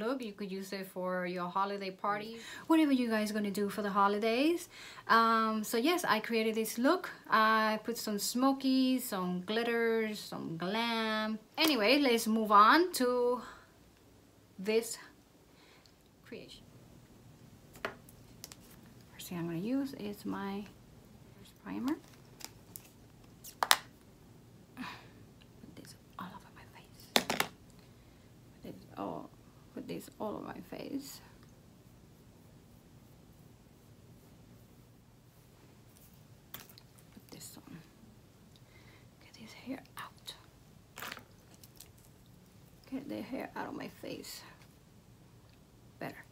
look. You could use it for your holiday party, whatever you guys gonna do for the holidays. So yes, I created this look. I put some smokies, some glitters, some glam. Anyway, let's move on to this creation. First thing I'm gonna use is my primer. Put this all over my face. Put this on. Get this hair out. Get the hair out of my face. Better.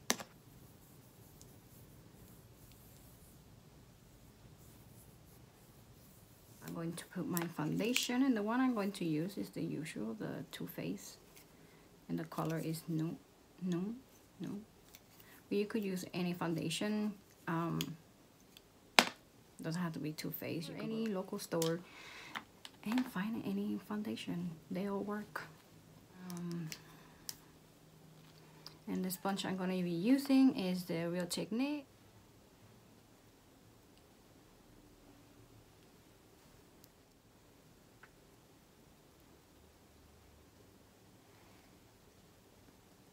I'm going to put my foundation, and the one I'm going to use is the usual, the Too Faced, and the color is No. But you could use any foundation. Doesn't have to be Too Faced. Any local store and find any foundation. They all work. And the sponge I'm going to be using is the Real Technique.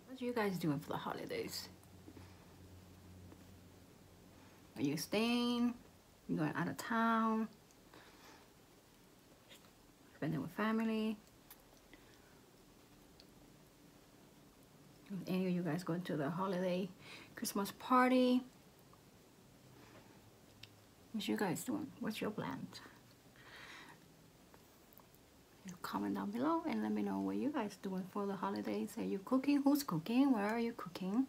What are you guys doing for the holidays? Are you staying? You going out of town? Spending with family? Any of you guys going to the holiday Christmas party? What you guys doing? What's your plans? Comment down below and let me know what you guys doing for the holidays. Are you cooking? Who's cooking? Where are you cooking?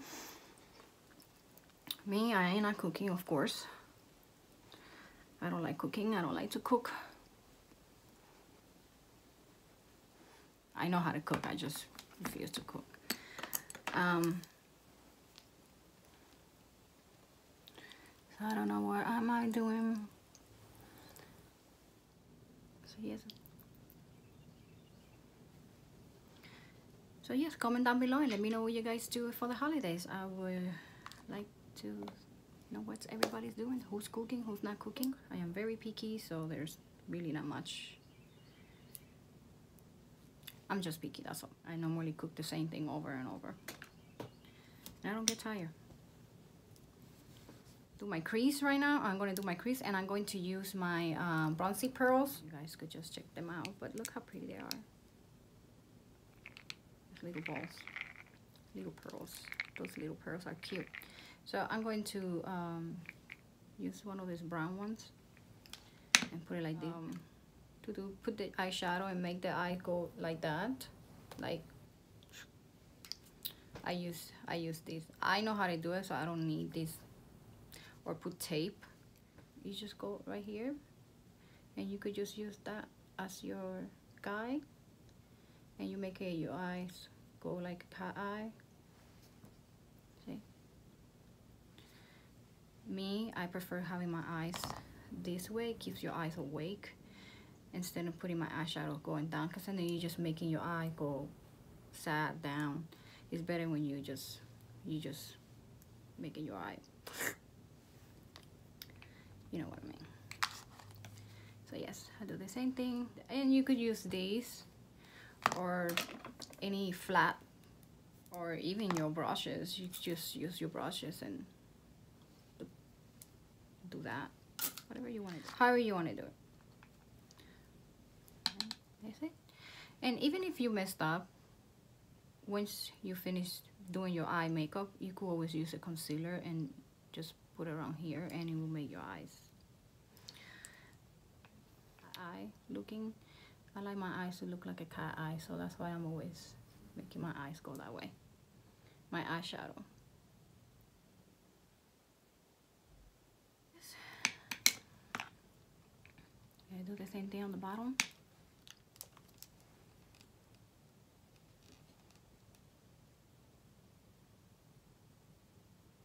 Me, I ain't not cooking, of course. I don't like cooking. I don't like to cook. I know how to cook. I just refuse to cook. So I don't know what am I doing. So yes. So yes, comment down below and let me know what you guys do for the holidays. I would like to know what everybody's doing. Who's cooking, who's not cooking. I am very picky, so there's really not much. I'm just picky, that's all. I normally cook the same thing over and over. And I don't get tired. Do my crease right now. I'm going to do my crease and I'm going to use my bronzy pearls. You guys could just check them out, but look how pretty they are. Little balls, little pearls. Those little pearls are cute. So I'm going to use one of these brown ones and put it like this. Put the eyeshadow and make the eye go like that. Like I use this. I know how to do it, so I don't need this. Or put tape. You just go right here, and you could just use that as your guide, and you make it your eyes go like a cat eye. See? Me, I prefer having my eyes this way. It keeps your eyes awake instead of putting my eyeshadow going down, because then you're just making your eye go sad down. It's better when you just making your eye. You know what I mean. So yes, I do the same thing, and you could use these or any flat, or even your brushes. You just use your brushes and do that, whatever you want to do, however you want to do it. That's it. And even if you messed up, once you finish doing your eye makeup, you could always use a concealer and just put it around here, and it will make your eyes. I like my eyes to look like a cat eye, so that's why I'm always making my eyes go that way. My eyeshadow. I do the same thing on the bottom.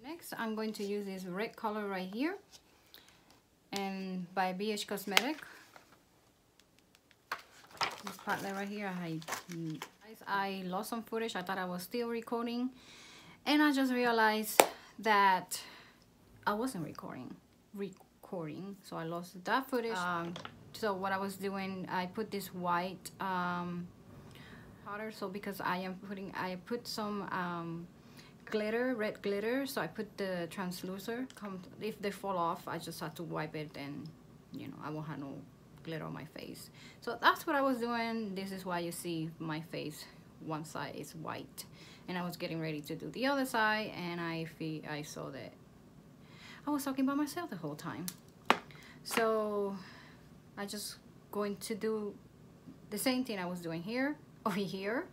Next, I'm going to use this red color right here, and by BH Cosmetic. This part right here, I lost some footage. I thought I was still recording, And I just realized that I wasn't recording, so I lost that footage. So what I was doing, I put this white powder. So because I put some glitter, red glitter, so I put the translucer. If they fall off, I just have to wipe it, and you know, I won't have no glitter on my face. So that's what I was doing. This is why you see my face, one side is white, and I was getting ready to do the other side, and I saw that I was talking by myself the whole time. So I just going to do the same thing I was doing here, over here.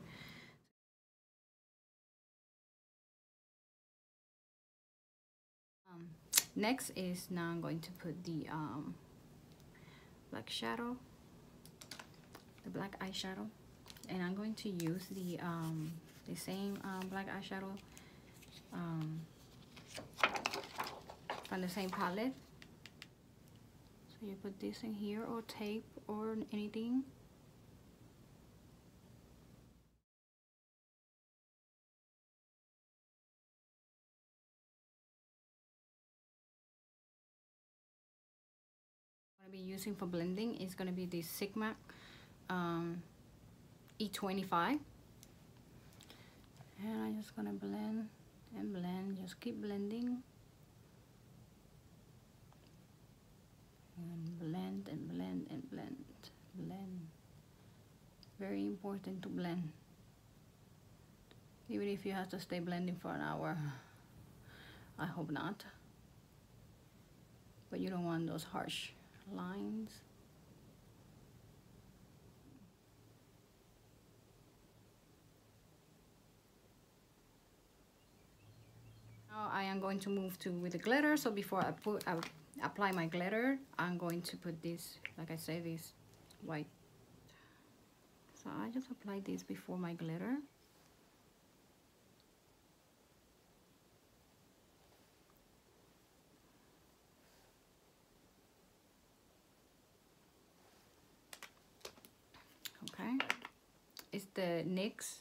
Next is, now I'm going to put the black shadow, the black eyeshadow, and I'm going to use the same black eyeshadow from the same palette. So you put this in here, or tape, or anything. I'm going to be using for blending is going to be the Sigma E25, and I'm just going to blend and blend, just keep blending and blend and blend and blend. Very important to blend, even if you have to stay blending for an hour. I hope not, but you don't want those harsh lines. Now I am going to move to with the glitter. So before I apply my glitter, I'm going to put this, like I say, this white. So I just apply this before my glitter. Okay, it's the NYX.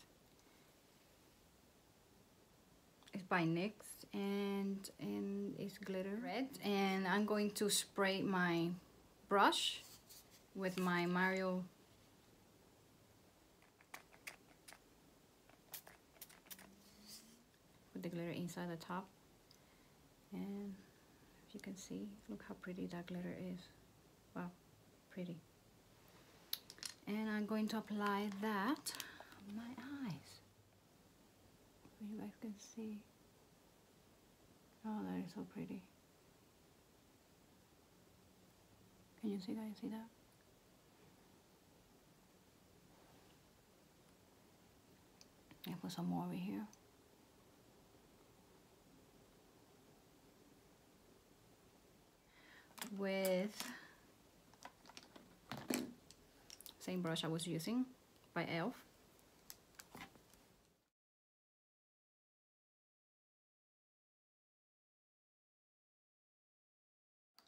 It's by NYX, and it's glitter red. And I'm going to spray my brush with my Mario. Put the glitter inside the top, and if you can see, look how pretty that glitter is. Wow, pretty. And I'm going to apply that on my eyes, so you guys can see. Oh, that is so pretty. Can you see that? You see that? I put some more over here. With same brush I was using by e.l.f.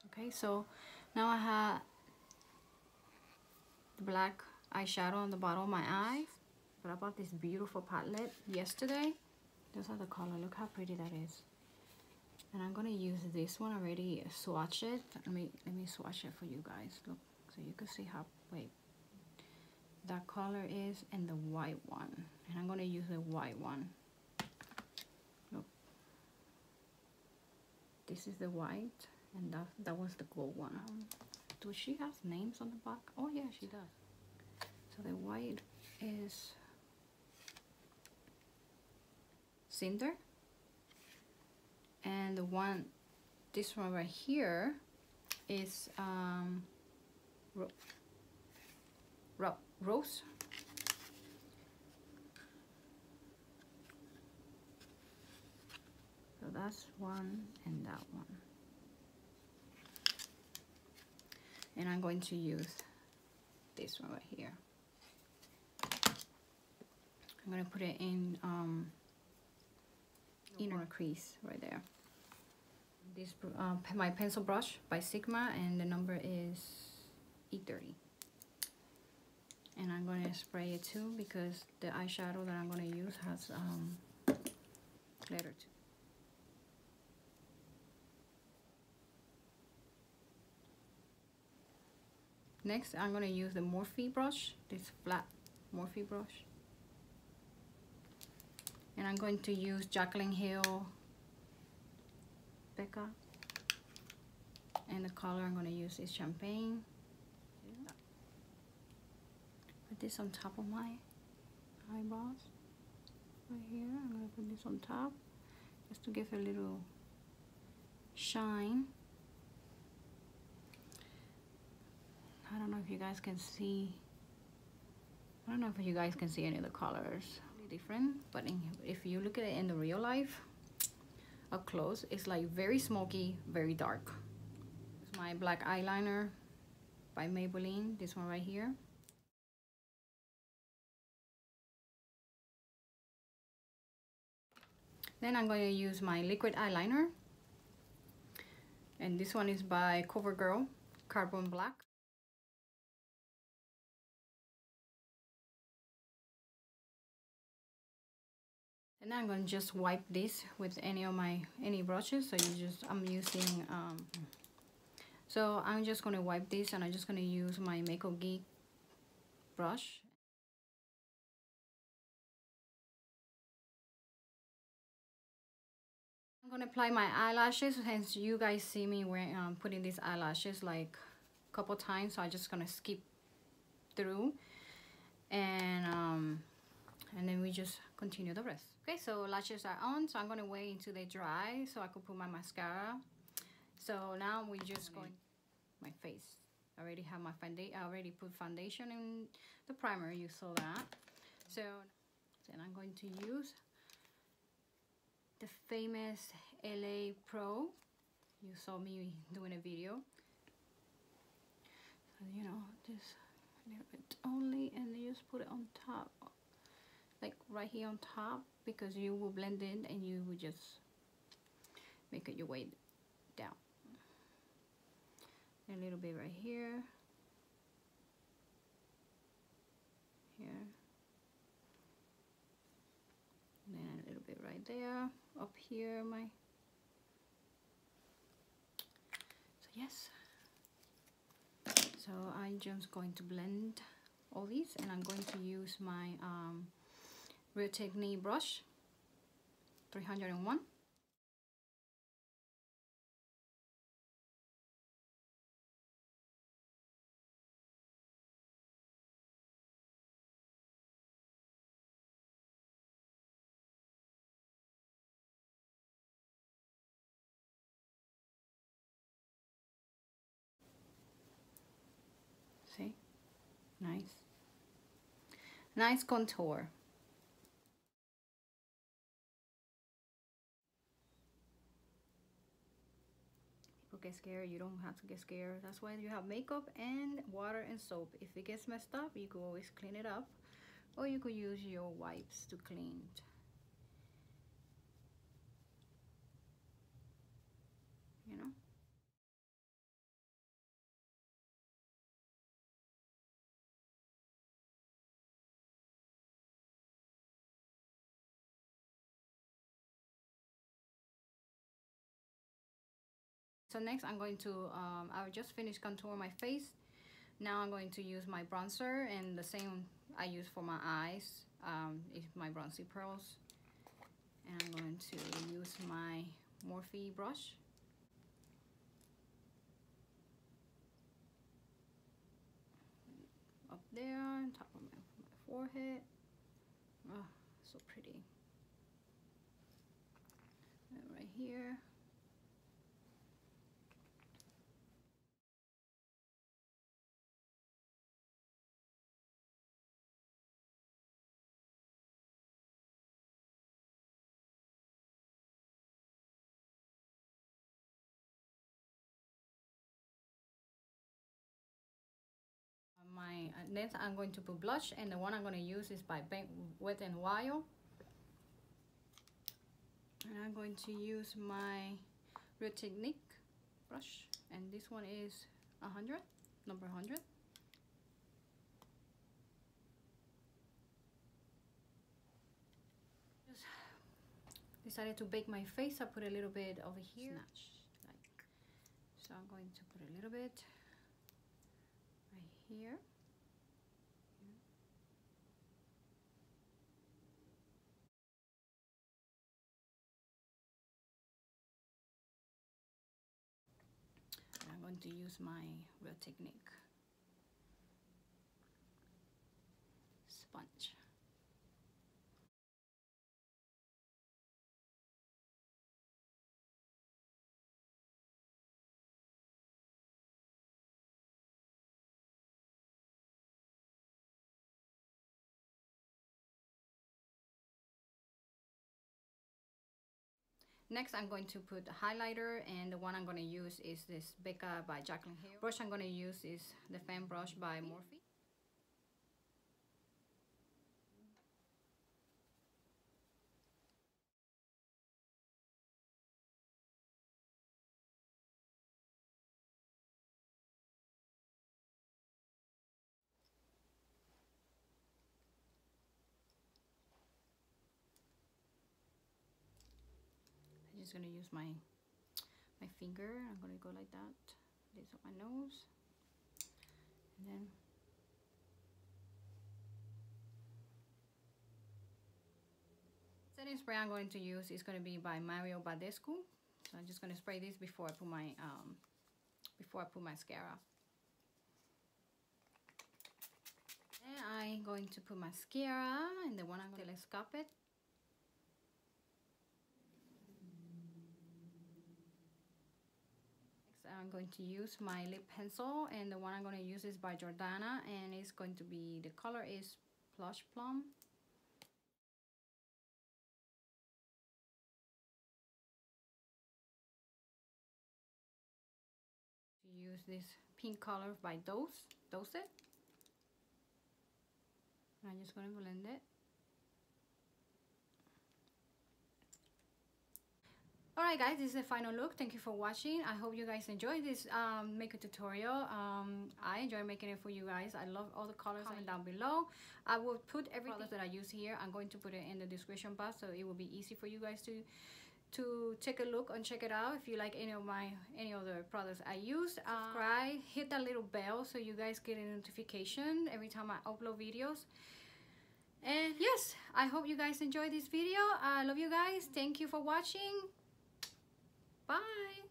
Okay, so now I have the black eyeshadow on the bottom of my eyes. But I bought this beautiful palette yesterday. Those are the color. Look how pretty that is. And I'm gonna use this one already swatch it. Let me swatch it for you guys. Look, so you can see how that color is, and the white one. And I'm gonna use the white one. Look, this is the white, and that was the gold one. Does she have names on the back? Oh yeah, she does. So the white is Cinder, and this one right here is Rose. So that's one and that one. And I'm going to use this one right here. I'm going to put it in inner crease right there. This my pencil brush by Sigma, and the number is E30. And I'm going to spray it too, because the eyeshadow that I'm going to use has Letter 2. Next, I'm going to use the Morphe brush, this flat Morphe brush. And I'm going to use Jaclyn Hill Becca. And the color I'm going to use is Champagne. Put this on top of my eyebrows. Right here, I'm going to put this on top just to give a little shine. I don't know if you guys can see. I don't know if you guys can see any of the colors. Really different, but if you look at it in the real life, up close, it's like very smoky, very dark. It's my black eyeliner by Maybelline. This one right here. Then I'm going to use my liquid eyeliner, and this one is by CoverGirl Carbon Black. And I'm going to just wipe this with any brushes. So I'm using so I'm just going to wipe this, and I'm just going to use my Makeup Geek brush. I'm going to apply my eyelashes, since you guys see me wearing putting these eyelashes like a couple times, so I'm just going to skip through, and then we just continue the rest. Okay, so lashes are on, so I'm going to wait until they dry so I could put my mascara. So now we're just going my face. I already have my foundation. I already put foundation in the primer. You saw that. So then I'm going to use the famous LA Pro. You saw me doing a video. So, you know, just a little bit only, and then just put it on top, like right here on top, because you will blend in and you will just make it your way down. And a little bit right here, here, and then a little bit right there, up here, so yes. So I'm just going to blend all these, and I'm going to use my Rödrz brush, 301. See? Nice contour. People get scared. You don't have to get scared. That's why you have makeup and water and soap. If it gets messed up, you could always clean it up, or you could use your wipes to clean it. You know? So next I'm going to, I just finished contouring my face. Now I'm going to use my bronzer, and the same I use for my eyes. It's my Bronzy Pearls. And I'm going to use my Morphe brush. Up there, on top of my forehead. Oh, so pretty. And right here. Next I'm going to put blush, and the one I'm going to use is by Wet n Wild. And I'm going to use my Rödrz brush, and this one is 100, number 100. decided to bake my face. I put a little bit over here. Snatch, like. So I'm going to put a little bit right here. And I'm going to use my Real Technique sponge. Next, I'm going to put the highlighter, and the one I'm going to use is this Becca by Jacqueline Hill. Brush I'm going to use is the fan brush by Morphe. I'm just going to use my finger. I'm going to go like that. This on my nose. And then setting spray I'm going to use is going to be by Mario Badescu. So I'm just going to spray this before I put my mascara. And I'm going to put mascara, and the one I'm going to SCULPT. I'm going to use my lip pencil, and the one I'm going to use is by Jordana, and it's going to be, the color is Plush Plum. Use this pink color by Dose It. I'm just going to blend it. Alright guys, this is the final look. Thank you for watching. I hope you guys enjoyed this makeup tutorial. I enjoy making it for you guys. I love all the colors. Comment down below. I will put everything that I use here. I'm going to put it in the description box, so it will be easy for you guys to take a look and check it out. If you like any of the products I use, subscribe, hit that little bell so you guys get a notification every time I upload videos. And yes, I hope you guys enjoyed this video. I love you guys. Thank you for watching. Bye.